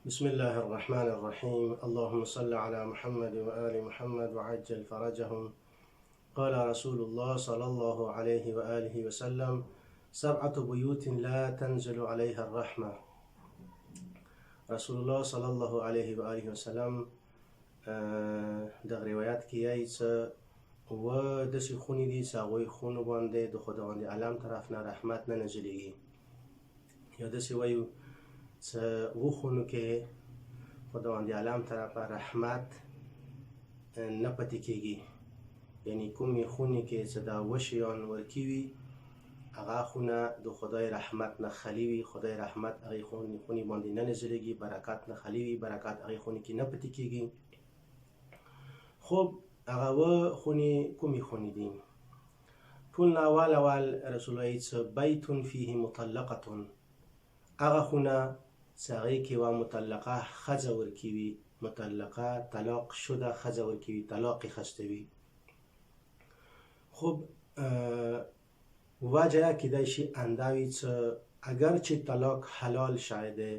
بسم الله الرحمن الرحيم. اللهم صل على محمد وآل محمد وعجل فرجهم. قال رسول الله صلى الله عليه وآله وسلم: 7 بيوت لا تنزل عليها الرحمة. رسول الله صلى الله عليه وآله وسلم در روایت کې یې څه و داسې خونې دي چې هغوی خونو باندې د خداوند عالم طرف نه رحمت نه نازلېږي، یا داسې وایو چې و خونو کې خداوند عالم طرفه رحمت نه پاتې کېږي. یعنی کومې خونې کې چې دا و شیان ورکي وي هغه خونه د خدای رحمت نه خالي وي، خدای رحمت هغې خونې باندې نه نازلېږي، برکت نه خالي وي، برکت هغې خونې کې نه پاتې کېږي. خب هغه و خونې کومې خونې دي؟ ټول نه اول رسول الله چې بیت فیه مطلقة، هغه خونه چې هغې کې یوه مطلقه ښځه ورکي وي، مطلقه طلاق شده ښځه ورکي وي، طلاق یې اخیستی وي. خب وجه کیدای شي همدا وي چې اگر چې طلاق حلال شده،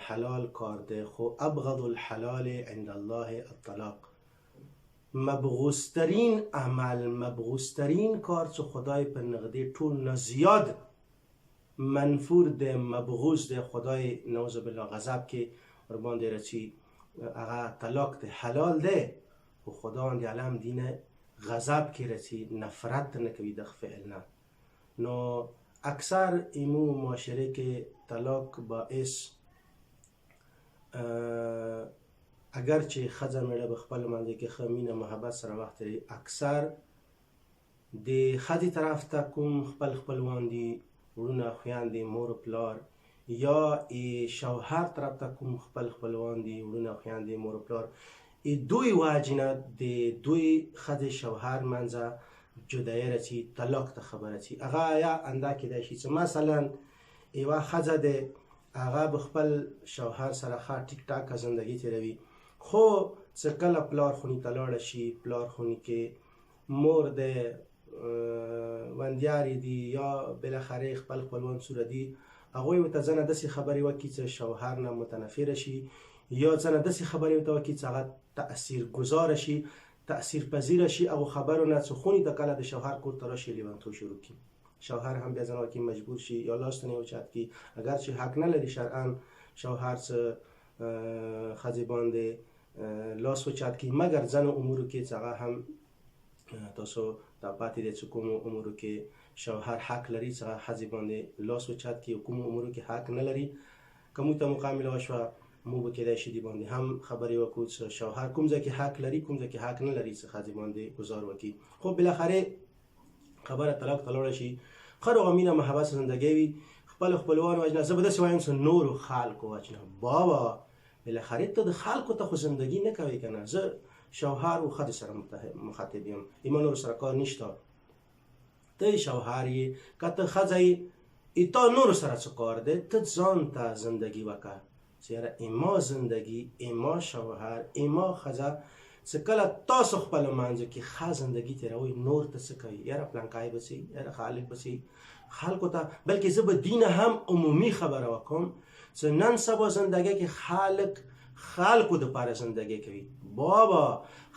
حلال کار ده، خو ابغض الحلال عند الله الطلاق، مبغوضترین عمل، مبغوضترین کار چې خدای په نغدې ټول نه زیاد منفور ده، مبغوض ده، خدای نعوذ بالله غضب کې ورباندې رچي، هغه طلاق ده. حلال ده خو خداوند عالم دینه غضب کې رچي، نفرت نه کوي د فعل نه. نو اکثر ایمو معاشره کې طلاق باعث اگر چې ښځه میړه په خپل منځ کې ښه مینه محبت سره وخت لري، اکثر د ښځې طرف ته کوم خپل خپلوان دي، وروڼه خویندې، مور پلار، یا شوهر طرف ته کوم خپل خپلوان دي، وروڼه خویندې، مور پلار، دوی وجې نه د دوی ښځې شوهر منځه جدایي رچي، طلاق ته خبره رچي. هغه یا انده کیدای شي چې مثلا یوه ښځه ده هغه به خپل شوهر سره ښه ټیک ټاکه زندګي تېروي، خو چې کله پلار خونې ته لاړه شي، پلار خونې کې مور ده، وندیارې دي، یا بالاخره خپل خپلوان سوره دي، هغوی ورته ځنه داسې خبرې وکړي چې شوهر نه متنفره شي، یا ځنه داسې خبرې ورته وکړي چې هغه تأثیر گذاره شي، تأثیر پذیره شي. هغو خبرو نه چې خونې ته کله د شوهر کور ته راشي لیونتوب شروع کړي، شوهر هم بیا ځنه وکړي مجبور شي یا لاس ته اوچت کړي، اگر چې حق نه لري شرعا شوهر څه ښځې باندې لاس اوچت کړي، مګر ځنه امورو کې چې هغه هم تاسو دا پاتې دی چې کومو امورو کې شوهر حق لري چې هغه ښځې باندې لاس اوچت کړي، کومو امورو کې حق نه لري. که موږ ته مقابله وشوه موږ به کیدای شي دې باندې هم خبرې وکړو چې شوهر کوم ځای کې حق لري، کوم ځای کې حق نه لري چې ښځې باندې ګزار وکړي. خو بالاخره خبره طلاق ته لاړه شي، ښه روغه مینه محبت زندګي وي، خپل خپلوان وجنه. زه به داسې وایم چې نورو خلکو وجنه، بابا بالاخره ته د خلکو ته خو زندګي نه کوې که نه. زه شوهر و ښځې سره مخاطب یم، ایما نورو سره کار نشته. ته یې شوهر یې که ته ښځه یې، تا نورو سره څه کار دی؟ ته ځان ته زندګي وکړه چې یاره ایما زندګي، ایما شوهر، ایما ښځه، چې کله تاسو خپل منځو کې ښه زندګي تېروئ، نور ته څه کوي؟ یاره پلنکای به سي، یاره خالق به سي، خلکو ته. بلکې زه به دینه هم عمومي خبره وکړم چې نن سبا زندګۍ کې خالق خلکو دپاره زندګي کوي. بابا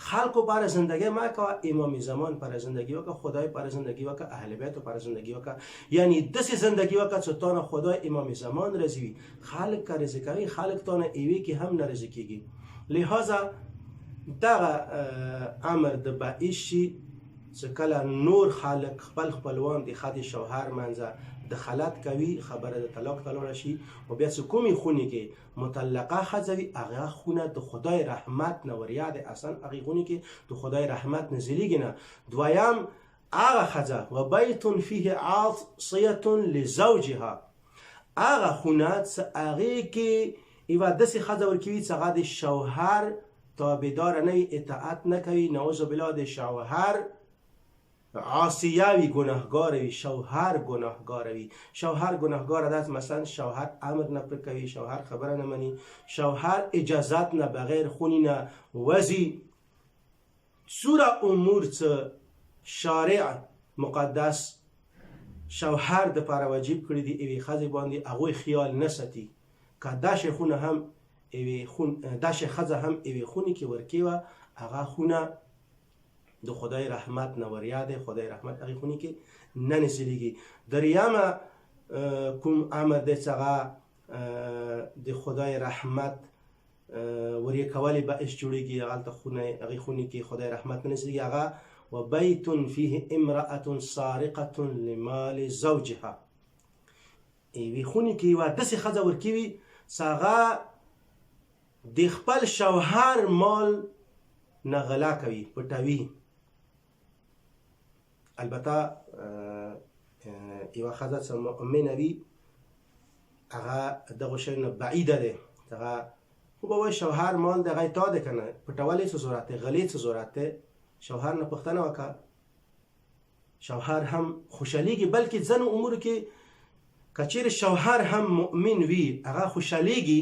خلکو لپاره زندگی ما کوه، امام زمان لپاره زندگی وکړه، خدای لپاره زندگی وکړه، اهل بیت لپاره زندگی وکړه. یعنی داسې زندگی وکړه چې تا نه خدای امام زمان راضي وي. خالق که رضا کوي، خالق تا نه ایوې کې هم نه رضا کېږي. لہذا دغه امر د باعث شي چې کله نور خالق خپل خپلوان د ښځې شوهر منځه دخالت کوي، خبره د طلاق ته لاړه شي، او بیا چې کومې خونې کې مطلقه ښځه وي هغه خونه د خدای رحمت نه وریاد، اصلا هغې خونې کې د خدای رحمت نزلېږي نه. دویم هغه ښځه و بیت فیه عاصیة لزوجها، هغه خونه چې هغې کې یوه داسې ښځه ورکوي چې هغه د شوهر تابعداره نه وي، اطاعت نه کوي، نعوذ بالله د شوهر عاصیه وي، گناهگار وي، شوهر گناهگار وي. شوهر گناهگار ده، مثلا شوهر امر نه پر کوي، شوهر خبره نه مني، شوهر اجازت نه بغیر خونی نه وزي. سوره امور چې شارع مقدس شوهر د پاره واجب کړی دی ایوي ښځې باندې هغوی خیال نه ساتي، که دا شیخونه هم دا شیخزه هم ایوی خونی که ورکی و اغا خونه د خدای رحمت نوریاده خدای رحمت اغی خونی که ننزلیگی دریاما کوم امر ده څنګه د خدای رحمت ورې کولی باعث جوړیږي هغلته خونه هغې خونې کې خدای رحمت نه نصیږي هغه وبیت فیه امرأة سارقة لمال زوجها یوې خونې کې یوه داسې ښځه ورکې وي چې هغه د خپل شوهر مال نه غلا کوي پټوي البته یوه ښځه چې مؤمنه وي هغه دغه شی نه بعیده دی هغه خو به وایي شوهر مال د هغې تا دی که نه پټولی څه ضرورت دی غلې څه ضرورت دی شوهر نه پوښتنه وکړه شوهر هم خوشحالیږي بلکې ځینو امورو کې که چیرې شوهر هم مؤمن وي هغه خوشحالیږي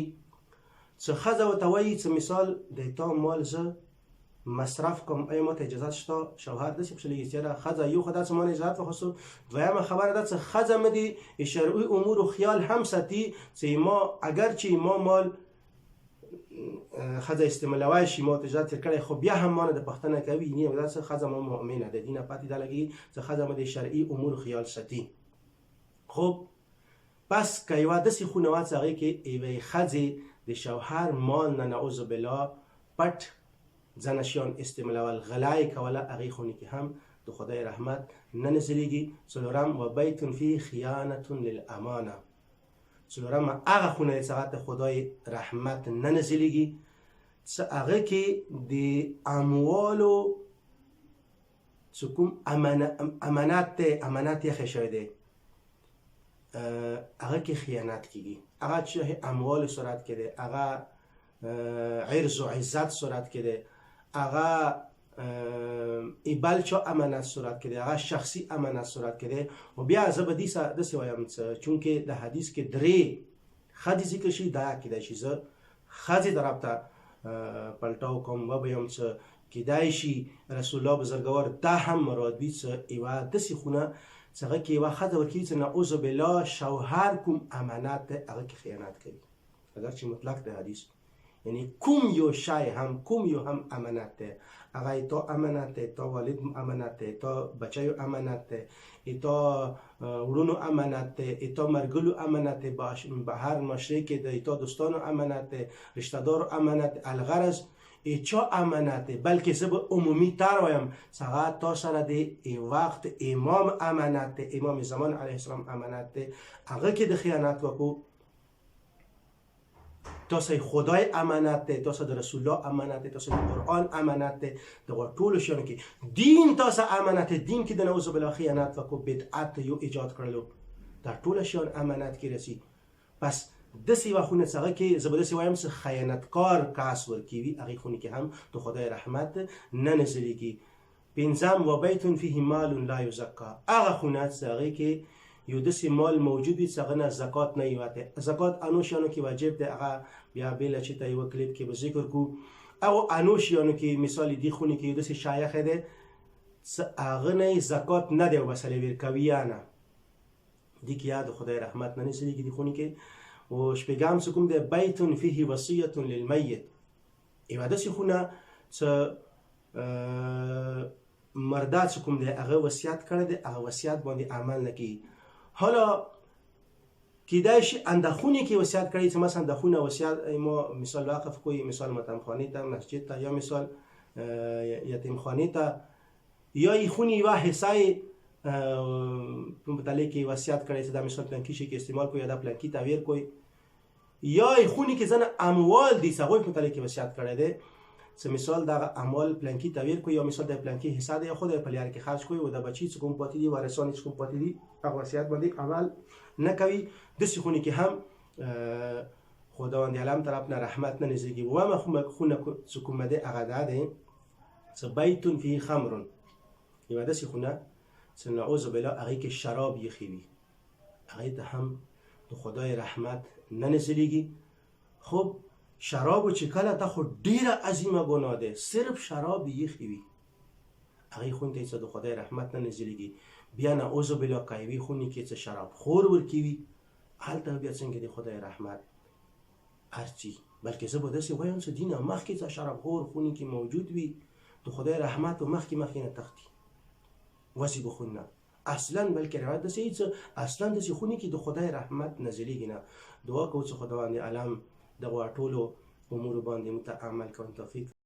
چې ښځه ورته وایي چې مثال د تا مال زه مصرف کوم آیا ماته اجازت شته شوهر داسې خوشحالیږي چېرې ښځه یو خو دا چې ما نه اجازت واخیستو دویمه خبره ده چې ښځه مې د شرعي امورو خیال هم ساتي چې ما اگر چې ما مال ښځه استعمالوی شي ما ته اجازت کړی خو بیا هم ما نه د پوښتنه کوي نه دا چې ښځه ما مؤمنه ده دې نه پاتې دا لګي چې ښځه مې د شرعي امورو خیال ساتي خب پس که یوه داسې خونه وه چې هغې کې یوې ښځې د شوهر مال نه نعوذ بالله پټ ځنه شیان استعمالول غلا یې کوله هغې خونې کې هم د خدای رحمت نه نزلېږي څلورم و بیت فیه خیانة للامانه څلورم هغه خونه چې هغه ته خدای رحمت نه نزلېږي چې هغه کې د اموالو چې کوم امانات دی امانات یې ایښی شوی دی هغه کې خیانت کېږي هغه چې اموال صورت کې دی هغه عرض و عزت صورت کې دی هغه بل چا امانت صورت کې دی هغه شخصي امانت صورت کې دی و بیا زه به داسې وایم چونکې د حدیث کې درې ښځې ذکر شي دا کیدای شي زه ښځې طرف ته پلټاو کوم وبیم چې کیدای شي رسول الله بزرګوار دا هم مراد وي چې یوه داسې خونه چې هغه کې یوه ښځه ورکوي چې نعوذ بالله شوهر کوم امانت دی هغه کې خیانت کوي اگر چې مطلق د حدیث یعنی کوم یو شی هم کوم یو هم امانت دی هغه تا امانت دی تا والد امانت دی تا بچیو امانت دی تا وروڼو امانت دی تا مرګلو امانت دی به هر مشرق کې دی تا دوستانو امانت دی رشته دارو امانت دی الغرض چا امانت دی بلکې زه به عمومي تر وایم چې هغه تا سره د وقت امام امانت دی امام زمان علیه السلام امانت دی هغه کې د خیانت وکړو تاسو خدای امانت دی تاسو د رسول الله امانت دی تاسو د قرآن امانت دی دغه ټولو شیانو کې دین تاسو امانت دین کې د نعوذ بالله خیانت وکړو بدعت یو ایجاد کړلو دا ټول شیان امانت کې رسی پس داسې یوه خونه چې هغه کې زه به داسې وایم چې خیانتکار کس ورکوي هغې خونې کې هم د خدای رحمت نه نزلېږي پنځم و بیت فیه مال لا یزکا هغه خونه چې هغې کې یو داسې مال موجود وي چې هغه نه زکات نه یوته زکات انو شیانو کې واجب دی هغه بیا بېله چې ته یوه کلیپ کې به ذکر کړو او انو شیانو کې مثال دې خونې کې یو داسې شی ایښی دی چې هغه نه زکات نه دی وبسلې ورکوي یا نه دې کې یا د خدای رحمت نه نزلېږي دې خونې کې و شپږم چې کوم دی بیت فیه وصیة للمیت یوه داسې خونه چې مرده چې کوم دی هغه وصیت کړی دی هغه وصیت باندې عمل نه کوي حالا کیدای شي اندخونی که وصیت کړی چې مثلا اندخونه وصیت ما مثال وقف کوی مثال متمخانه ته مسجد ته یا مثال یتیم خانه ته یا ای خونی یوه حصه په متعلق کې وصیت کړی چې دا مثال پلانکی شي کې استعمال کوی یا دا پلانکی تعویر کوی یا ای خونی کې ځنه اموال دي هغوی په متعلق کې وصیت کړی دی چې مثال دا اموال پلانکی تعویر کوی یا مثال د پلانکی حصه دی خود په لار کې خرج کوی او د بچی چې کوم پاتې دي وارثان چې کوم پاتې دي هغه وصیت باندې عمل نه کوي داسې خونې کې هم خداوند عالم طرف نه رحمت نه نزدیږي ومه خونه چې کومه دی هغه دا دی چې بیت فیه خمر یوه داسې خونه چې نعوذ بالله هغې کې شراب یخی وي هغې ته هم د خدای رحمت نه نزدیږي خب شرابو چې کله ته خو ډیره عظیمه ګناه دی صرف شراب یخی وي هغې خونې ته چې د خدای رحمت نه نزدیږي بیا نعوذ بالله که یوې خونې کې چې شراب خور ورکوي هلته بیا څنګه د خدای رحمت هرچی، بلکې زه به داسې وایم چې دینه مخکې څه شرابخور خونې کې موجود وي، د خدای رحمت و مخکې نه تښتي واسې به خون نه اصلا، بلکې روایت داسې چې اصلا داسې خونې کې د خدای رحمت نازلېږي نه. دعا کوو چې خداوند عالم دغه ټولو امورو باندې متعامل کړو. توفیق